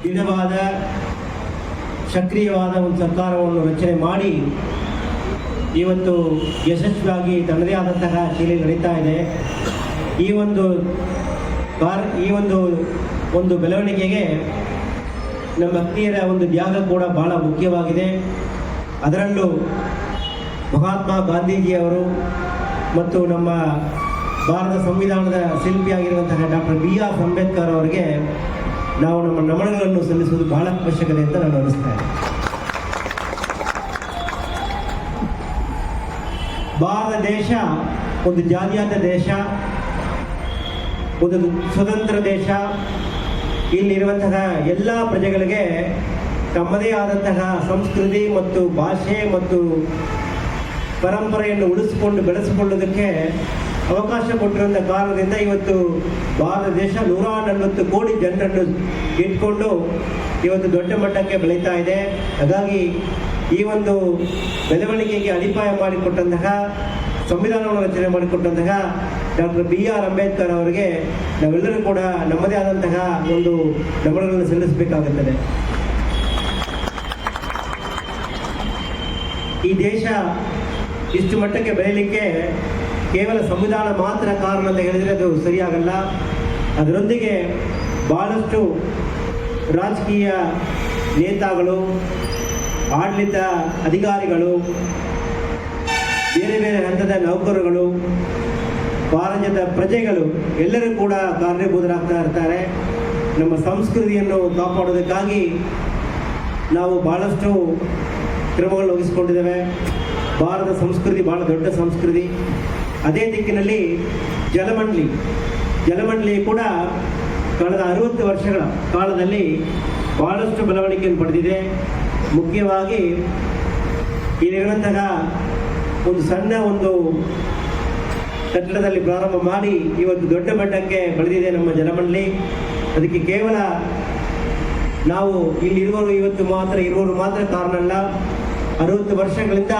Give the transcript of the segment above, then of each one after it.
ದೃಢವಾದ ಸಕ್ರಿಯವಾದ ಒಂದು ಸರ್ಕಾರವನ್ನು ರಚನೆ ಮಾಡಿ ಇವತ್ತು ಯಶಸ್ವಿಯಾಗಿ ತನ್ನದೇ ಆದಂತಹ ಶೈಲಿ ನಡೀತಾ ಇದೆ. ಈ ಒಂದು ಬೆಳವಣಿಗೆಗೆ ನಮ್ಮ ಅಕ್ಕಿಯರ ಒಂದು ತ್ಯಾಗ ಕೂಡ ಬಹಳ ಮುಖ್ಯವಾಗಿದೆ. ಅದರಲ್ಲೂ ಮಹಾತ್ಮ ಗಾಂಧೀಜಿಯವರು ಮತ್ತು ನಮ್ಮ ಭಾರತ ಸಂವಿಧಾನದ ಶಿಲ್ಪಿಯಾಗಿರುವಂತಹ ಡಾಕ್ಟರ್ BR ಅಂಬೇಡ್ಕರ್ ಅವರಿಗೆ ನಾವು ನಮ್ಮ ನಮನಗಳನ್ನು ಸಲ್ಲಿಸುವುದು ಬಹಳ ಅವಶ್ಯಕತೆ ಅಂತ ನಾನು ಅನಿಸ್ತೇನೆ. ಭಾರತ ದೇಶ ಒಂದು ಜಾತ್ಯತೀತ ದೇಶ, ಒಂದು ಸ್ವತಂತ್ರ ದೇಶ. ಇಲ್ಲಿರುವಂತಹ ಎಲ್ಲ ಪ್ರಜೆಗಳಿಗೆ ತಮ್ಮದೇ ಆದಂತಹ ಸಂಸ್ಕೃತಿ ಮತ್ತು ಭಾಷೆ ಮತ್ತು ಪರಂಪರೆಯನ್ನು ಉಳಿಸಿಕೊಂಡು ಬೆಳೆಸಿಕೊಳ್ಳುವುದಕ್ಕೆ ಅವಕಾಶ ಕೊಟ್ಟಿರುವಂಥ ಕಾರಣದಿಂದ ಇವತ್ತು ಭಾರತ ದೇಶ 140 ಕೋಟಿ ಜನರನ್ನು ಇಟ್ಕೊಂಡು ಇವತ್ತು ದೊಡ್ಡ ಮಟ್ಟಕ್ಕೆ ಬೆಳೀತಾ ಇದೆ. ಹಾಗಾಗಿ ಈ ಒಂದು ಬೆಳವಣಿಗೆಗೆ ಅಡಿಪಾಯ ಮಾಡಿಕೊಟ್ಟಂತಹ, ಸಂವಿಧಾನವನ್ನು ರಚನೆ ಮಾಡಿಕೊಟ್ಟಂತಹ ಡಾಕ್ಟರ್ BR ಅಂಬೇಡ್ಕರ್ ಅವರಿಗೆ ನಾವೆಲ್ಲರೂ ಕೂಡ ನಮ್ಮದೇ ಆದಂತಹ ಒಂದು ನಮನಗಳನ್ನು ಸಲ್ಲಿಸಬೇಕಾಗುತ್ತದೆ. ಈ ದೇಶ ಇಷ್ಟು ಮಟ್ಟಕ್ಕೆ ಬೆಳೆಯಲಿಕ್ಕೆ ಕೇವಲ ಸಂವಿಧಾನ ಮಾತ್ರ ಕಾರಣ ಅಂತ ಹೇಳಿದರೆ ಅದು ಸರಿಯಾಗಲ್ಲ. ಅದರೊಂದಿಗೆ ಬಹಳಷ್ಟು ರಾಜಕೀಯ ನೇತಾಗಳು, ಆಡಳಿತ ಅಧಿಕಾರಿಗಳು, ಬೇರೆ ಬೇರೆ ಹಂತದ ನೌಕರರು, ಭಾರತದ ಪ್ರಜೆಗಳು ಎಲ್ಲರೂ ಕೂಡ ಕಾರಣೀಭೂತರಾಗ್ತಾ ಇರ್ತಾರೆ. ನಮ್ಮ ಸಂಸ್ಕೃತಿಯನ್ನು ಕಾಪಾಡೋದಕ್ಕಾಗಿ ನಾವು ಬಹಳಷ್ಟು ಕ್ರಮಗಳನ್ನು ವಹಿಸಿಕೊಂಡಿದ್ದೇವೆ. ಭಾರತ ಸಂಸ್ಕೃತಿ ಬಹಳ ದೊಡ್ಡ ಸಂಸ್ಕೃತಿ. ಅದೇ ದಿಕ್ಕಿನಲ್ಲಿ ಜಲಮಂಡಳಿ ಕೂಡ ಕಳೆದ 60 ವರ್ಷಗಳ ಕಾಲದಲ್ಲಿ ಬಹಳಷ್ಟು ಬೆಳವಣಿಗೆಯನ್ನು ಪಡೆದಿದೆ. ಮುಖ್ಯವಾಗಿ ಇಲ್ಲಿರುವಂತಹ ಒಂದು ಸಣ್ಣ ಒಂದು ಕಟ್ಟಡದಲ್ಲಿ ಪ್ರಾರಂಭ ಮಾಡಿ ಇವತ್ತು ದೊಡ್ಡ ಮಟ್ಟಕ್ಕೆ ಬೆಳೆದಿದೆ ನಮ್ಮ ಜಲಮಂಡಳಿ. ಅದಕ್ಕೆ ಕೇವಲ ನಾವು ಇರುವವರು ಮಾತ್ರ ಕಾರಣ ಅಲ್ಲ. 60 ವರ್ಷಗಳಿಂದ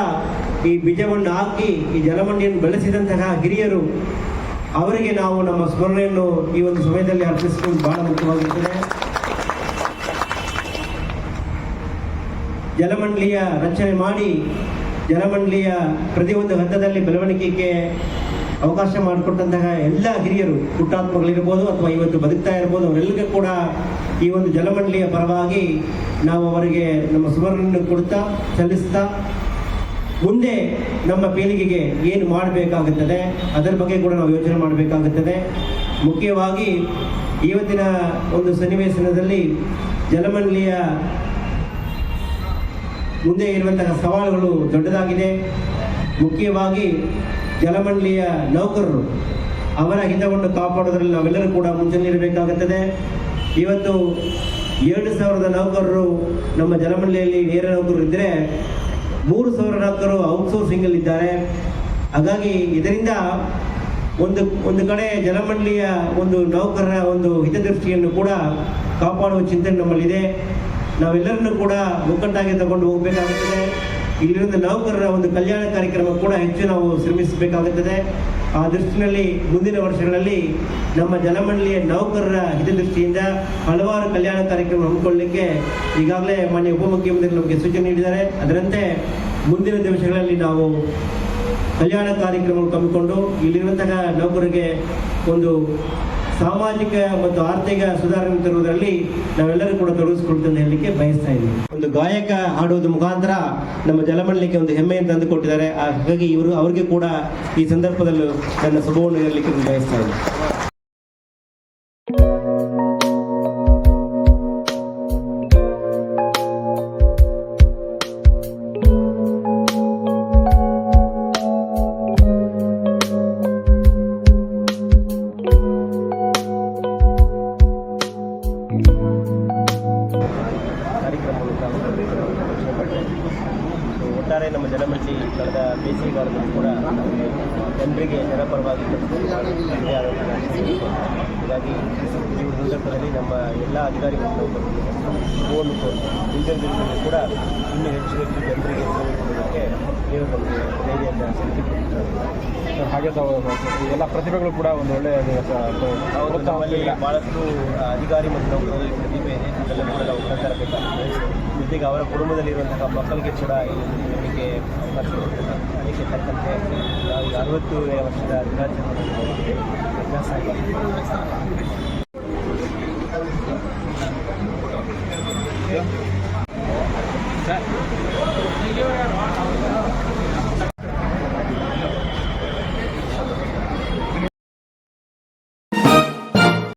ಈ ಬೀಜವನ್ನು ಹಾಕಿ ಈ ಜಲಮಂಡಿಯನ್ನು ಬೆಳೆಸಿದಂತಹ ಹಿರಿಯರು, ಅವರಿಗೆ ನಾವು ನಮ್ಮ ಸ್ಮರಣೆಯನ್ನು ಈ ಒಂದು ಸಮಯದಲ್ಲಿ ಅರ್ಪಿಸುವುದು ಬಹಳ ಮುಖ್ಯವಾಗಿರುತ್ತದೆ. ಜಲಮಂಡಳಿಯ ರಚನೆ ಮಾಡಿ ಜಲಮಂಡಳಿಯ ಪ್ರತಿಯೊಂದು ಹಂತದಲ್ಲಿ ಬೆಳವಣಿಗೆಗೆ ಅವಕಾಶ ಮಾಡಿಕೊಟ್ಟಂತಹ ಎಲ್ಲ ಹಿರಿಯರು, ಹುಟ್ಟಾತ್ಮಗಳಿರ್ಬೋದು ಅಥವಾ ಇವತ್ತು ಬದುಕ್ತಾ ಇರ್ಬೋದು, ಅವರೆಲ್ಲರಿಗೂ ಕೂಡ ಈ ಒಂದು ಜಲಮಂಡಳಿಯ ಪರವಾಗಿ ನಾವು ಅವರಿಗೆ ನಮ್ಮ ಸ್ಮರಣೆಯನ್ನು ಕೊಡ್ತಾ ಸಲ್ಲಿಸ್ತಾ ಮುಂದೆ ನಮ್ಮ ಪೀಳಿಗೆಗೆ ಏನು ಮಾಡಬೇಕಾಗುತ್ತದೆ ಅದರ ಬಗ್ಗೆ ಕೂಡ ನಾವು ಯೋಚನೆ ಮಾಡಬೇಕಾಗುತ್ತದೆ. ಮುಖ್ಯವಾಗಿ ಇವತ್ತಿನ ಒಂದು ಸನ್ನಿವೇಶದಲ್ಲಿ ಜಲಮಂಡಳಿಯ ಮುಂದೆ ಇರುವಂತಹ ಸವಾಲುಗಳು ದೊಡ್ಡದಾಗಿದೆ. ಮುಖ್ಯವಾಗಿ ಜಲಮಂಡಳಿಯ ನೌಕರರು, ಅವರ ಹಿತವನ್ನು ಕಾಪಾಡೋದ್ರಲ್ಲಿ ನಾವೆಲ್ಲರೂ ಕೂಡ ಮುಂಚೆನಿರಬೇಕಾಗುತ್ತದೆ. ಇವತ್ತು 2,000 ನೌಕರರು ನಮ್ಮ ಜಲಮಂಡಳಿಯಲ್ಲಿ ನೇರ ನೌಕರರು ಇದ್ದರೆ 3,000 ನೌಕರರು ಔಟ್ಸೋರ್ಸಿಂಗಲ್ಲಿ ಇದ್ದಾರೆ. ಹಾಗಾಗಿ ಇದರಿಂದ ಒಂದು ಕಡೆ ಜಲಮಂಡಳಿಯ ಒಂದು ನೌಕರರ ಒಂದು ಹಿತದೃಷ್ಟಿಯನ್ನು ಕೂಡ ಕಾಪಾಡುವ ಚಿಂತನೆ ನಮ್ಮಲ್ಲಿದೆ. ನಾವೆಲ್ಲರನ್ನೂ ಕೂಡ ಒಗ್ಗಟ್ಟಾಗಿ ತಗೊಂಡು ಹೋಗಬೇಕಾಗುತ್ತದೆ. ಇಲ್ಲಿರುವ ನೌಕರರ ಒಂದು ಕಲ್ಯಾಣ ಕಾರ್ಯಕ್ರಮ ಕೂಡ ಹೆಚ್ಚು ನಾವು ಶ್ರಮಿಸಬೇಕಾಗುತ್ತದೆ. ಆ ದೃಷ್ಟಿಯಲ್ಲಿ ಮುಂದಿನ ವರ್ಷಗಳಲ್ಲಿ ನಮ್ಮ ಜಲಮಂಡಳಿಯ ನೌಕರರ ಹಿತದೃಷ್ಟಿಯಿಂದ ಹಲವಾರು ಕಲ್ಯಾಣ ಕಾರ್ಯಕ್ರಮ ಹಮ್ಮಿಕೊಳ್ಳಲಿಕ್ಕೆ ಈಗಾಗಲೇ ಮಾನ್ಯ ಉಪಮುಖ್ಯಮಂತ್ರಿಗಳು ನಮಗೆ ಸೂಚನೆ ನೀಡಿದ್ದಾರೆ. ಅದರಂತೆ ಮುಂದಿನ ದಿವಸಗಳಲ್ಲಿ ನಾವು ಕಲ್ಯಾಣ ಕಾರ್ಯಕ್ರಮಗಳು ಹಮ್ಮಿಕೊಂಡು ಇಲ್ಲಿರುವಂತಹ ನೌಕರರಿಗೆ ಒಂದು ಸಾಮಾಜಿಕ ಮತ್ತು ಆರ್ಥಿಕ ಸುಧಾರಣೆ ತರುವುದರಲ್ಲಿ ನಾವೆಲ್ಲರೂ ಕೂಡ ತೊಡಗಿಸಿಕೊಳ್ತೇನೆ ಹೇಳಲಿಕ್ಕೆ ಬಯಸ್ತಾ ಇದ್ದೀವಿ. ಒಂದು ಗಾಯಕ ಹಾಡುವುದರ ಮುಖಾಂತರ ನಮ್ಮ ಜಲಮಂಡಳಿಗೆ ಒಂದು ಹೆಮ್ಮೆಯನ್ನು ತಂದು ಕೊಟ್ಟಿದ್ದಾರೆ. ಹಾಗಾಗಿ ಅವರಿಗೆ ಕೂಡ ಈ ಸಂದರ್ಭದಲ್ಲೂ ನನ್ನ ಶುಭವನ್ನು ಹೇಳಲಿಕ್ಕೆ ಬಯಸ್ತಾ ಇದ್ದೀನಿ. ಒಟ್ಟಾರೆ ನಮ್ಮ ಜಲಮಂಡಳಿ ಕಳೆದ ಬೇಸಿಗೆಗಾಲದಲ್ಲಿ ಕೂಡ ಜನರಿಗೆ ನೆರಪರವಾಗಿ ಹೀಗಾಗಿ ಸಂದರ್ಭದಲ್ಲಿ ನಮ್ಮ ಎಲ್ಲ ಅಧಿಕಾರಿಗಳು ಮೂಲಕ ಮುಂದಿನ ದಿನಗಳಲ್ಲಿ ಕೂಡ ಇನ್ನೂ ಹೆಚ್ಚು ಜನರಿಗೆ ಸೇವೆ ಕೊಡೋದಕ್ಕೆ ದೇವರು ನಮಗೆ ಧೈರ್ಯದ ಶಕ್ತಿ ಕೊಟ್ಟಿದ್ದಾರೆ. ಹಾಗೆ ಎಲ್ಲ ಪ್ರತಿಭೆಗಳು ಕೂಡ ಒಂದು ಒಳ್ಳೆಯ ನಮ್ಮಲ್ಲಿ ಭಾಳಷ್ಟು ಅಧಿಕಾರಿ ಮತ್ತು ನೌಕರರಲ್ಲಿ ಪ್ರತಿಭೆ ಇದೆ. ಅದೆಲ್ಲ ಕೂಡ ನಾವು ಹೊರತರಬೇಕಾಗುತ್ತೆ. ಜೊತೆಗೆ ಅವರ ಕುಟುಂಬದಲ್ಲಿರುವಂತಹ ಮಕ್ಕಳಿಗೆ ಕೂಡ ಈ ನಂಬಿಕೆ ಅವಕಾಶ ಕೊಡ್ತಾರೆ. ಅದಕ್ಕೆ ತಕ್ಕಂತೆ ನಾವು 60 ವರ್ಷದ ದಿನಾಚರಣೆ ಅಭ್ಯಾಸ ಆಗಿದೆ.